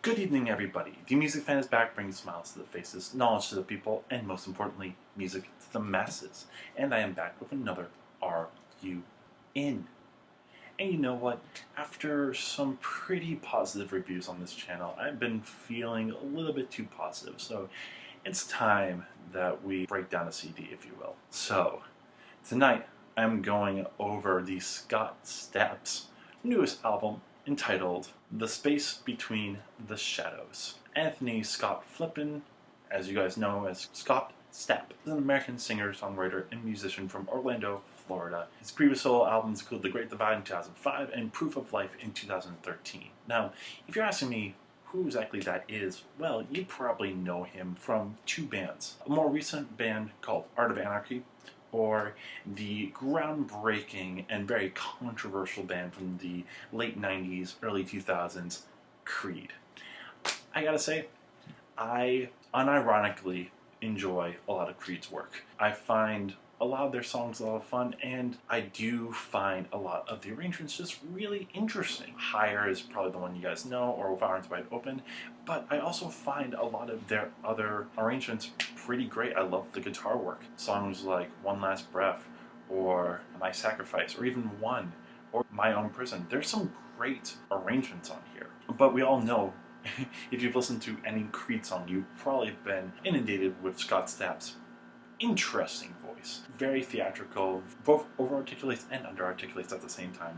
Good evening, everybody. The Music Fan is back, bringing smiles to the faces, knowledge to the people, and most importantly, music to the masses. And I am back with another Are You In? And you know what? After some pretty positive reviews on this channel, I've been feeling a little bit too positive. So it's time that we break down a CD, if you will. So tonight, I'm going over the Scott Stapp's newest album, entitled The Space Between the Shadows. Anthony Scott Flippin, as you guys know as Scott Stapp, is an American singer, songwriter, and musician from Orlando, Florida. His previous solo albums include The Great Divide in 2005 and Proof of Life in 2013. Now, if you're asking me who exactly that is, well, you probably know him from two bands. A more recent band called Art of Anarchy, or the groundbreaking and very controversial band from the late 90s, early 2000s, Creed. I gotta say, I unironically enjoy a lot of Creed's work. I find a lot of their songs a lot of fun, and I do find a lot of the arrangements just really interesting. Higher is probably the one you guys know, or With Arms Wide Open, but I also find a lot of their other arrangements pretty great. I love the guitar work. Songs like One Last Breath, or My Sacrifice, or even One, or My Own Prison. There's some great arrangements on here. But we all know, if you've listened to any Creed song, you've probably been inundated with Scott Stapp's interesting voice. Very theatrical, both over-articulates and under-articulates at the same time,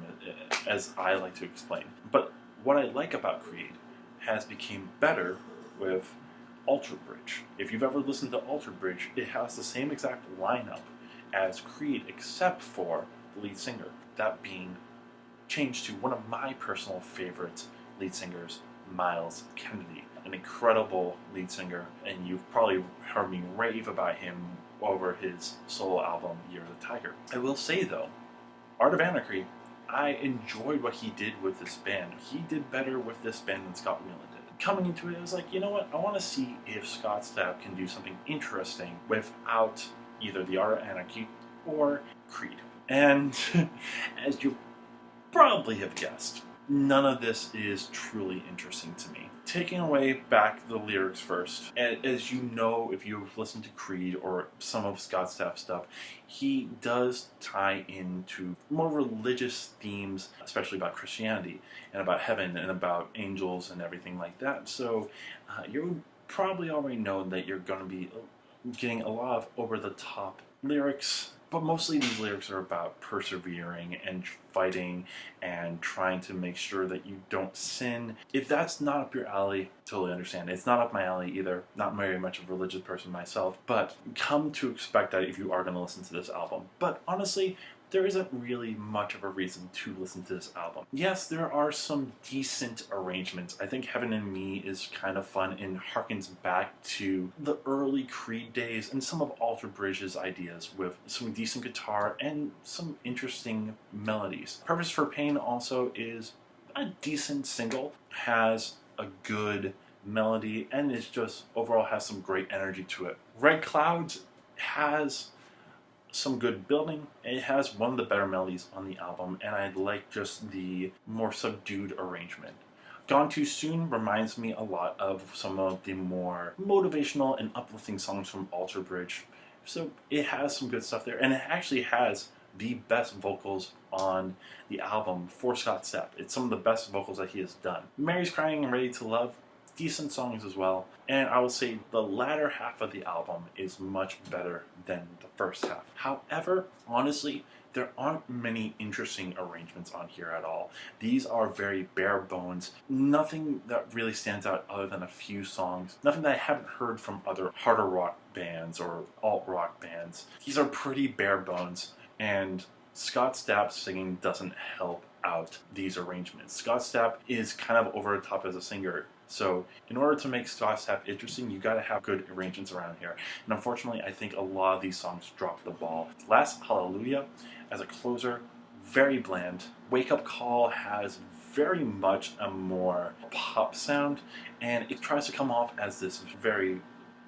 as I like to explain. But what I like about Creed has become better with Alter Bridge. If you've ever listened to Alter Bridge, it has the same exact lineup as Creed, except for the lead singer. That being changed to one of my personal favorite lead singers, Miles Kennedy. An incredible lead singer, and you've probably heard me rave about him over his solo album, Year of the Tiger. I will say though, Art of Anarchy, I enjoyed what he did with this band. He did better with this band than Scott Weiland did. Coming into it, I was like, you know what, I want to see if Scott Stapp can do something interesting without either the Art of Anarchy or Creed. And as you probably have guessed, none of this is truly interesting to me. Taking away back the lyrics first, as you know, if you've listened to Creed or some of Scott Stapp's stuff, he does tie into more religious themes, especially about Christianity and about heaven and about angels and everything like that. So you probably already know that you're going to be getting a lot of over-the-top lyrics. But mostly these lyrics are about persevering and fighting and trying to make sure that you don't sin. If that's not up your alley, totally understand. It's not up my alley either. Not very much of a religious person myself, but come to expect that if you are going to listen to this album. But honestly, there isn't really much of a reason to listen to this album. Yes, there are some decent arrangements. I think Heaven and Me is kind of fun and harkens back to the early Creed days and some of Alter Bridge's ideas with some decent guitar and some interesting melodies. Purpose for Pain also is a decent single, has a good melody, and it's just overall has some great energy to it. Red Clouds has some good building. It has one of the better melodies on the album, and I like just the more subdued arrangement. Gone Too Soon reminds me a lot of some of the more motivational and uplifting songs from Alter Bridge. So it has some good stuff there, and it actually has the best vocals on the album for Scott Stapp. It's some of the best vocals that he has done. Mary's Crying and Ready to Love, decent songs as well, and I will say the latter half of the album is much better than the first half. However, honestly, there aren't many interesting arrangements on here at all. These are very bare bones, nothing that really stands out other than a few songs, nothing that I haven't heard from other harder rock bands or alt-rock bands. These are pretty bare bones, and Scott Stapp's singing doesn't help out these arrangements. Scott Stapp is kind of over the top as a singer. So in order to make Scott Stapp interesting, you gotta have good arrangements around here. And unfortunately, I think a lot of these songs drop the ball. Last Hallelujah, as a closer, very bland. Wake Up Call has very much a more pop sound, and it tries to come off as this very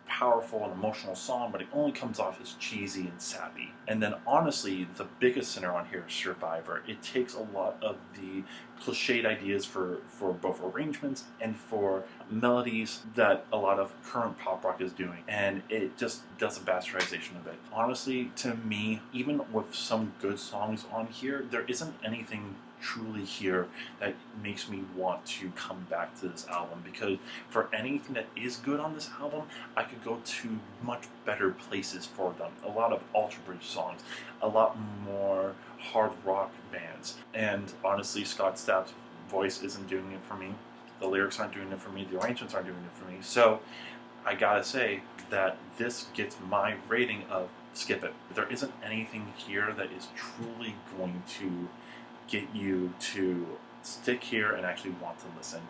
powerful and emotional song, but it only comes off as cheesy and sappy. And then honestly, the biggest sinner on here is Survivor. It takes a lot of the cliched ideas for both arrangements and for melodies that a lot of current pop rock is doing, and it just does a bastardization of it. Honestly, to me, even with some good songs on here, there isn't anything truly here that makes me want to come back to this album, because for anything that is good on this album, I could go to much better places for them. A lot of Alter Bridge songs, a lot more hard rock bands, and honestly, Scott Stapp's voice isn't doing it for me. The lyrics aren't doing it for me. The arrangements aren't doing it for me. So I gotta say that this gets my rating of skip it. There isn't anything here that is truly going to get you to stick here and actually want to listen.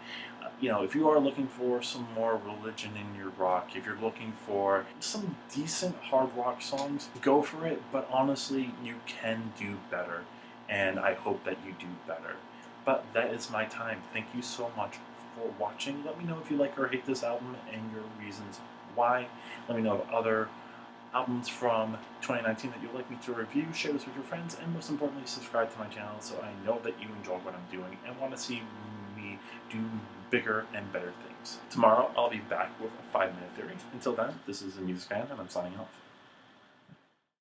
If you are looking for some more religion in your rock, if you're looking for some decent hard rock songs, go for it. But honestly, you can do better, and I hope that you do better. But that is my time. Thank you so much for watching. Let me know if you like or hate this album and your reasons why. Let me know of other albums from 2019 that you'd like me to review. Share this with your friends, and most importantly, subscribe to my channel so I know that you enjoy what I'm doing and want to see me do bigger and better things. Tomorrow, I'll be back with a 5-minute theory. Until then, this is a music fan, and I'm signing off.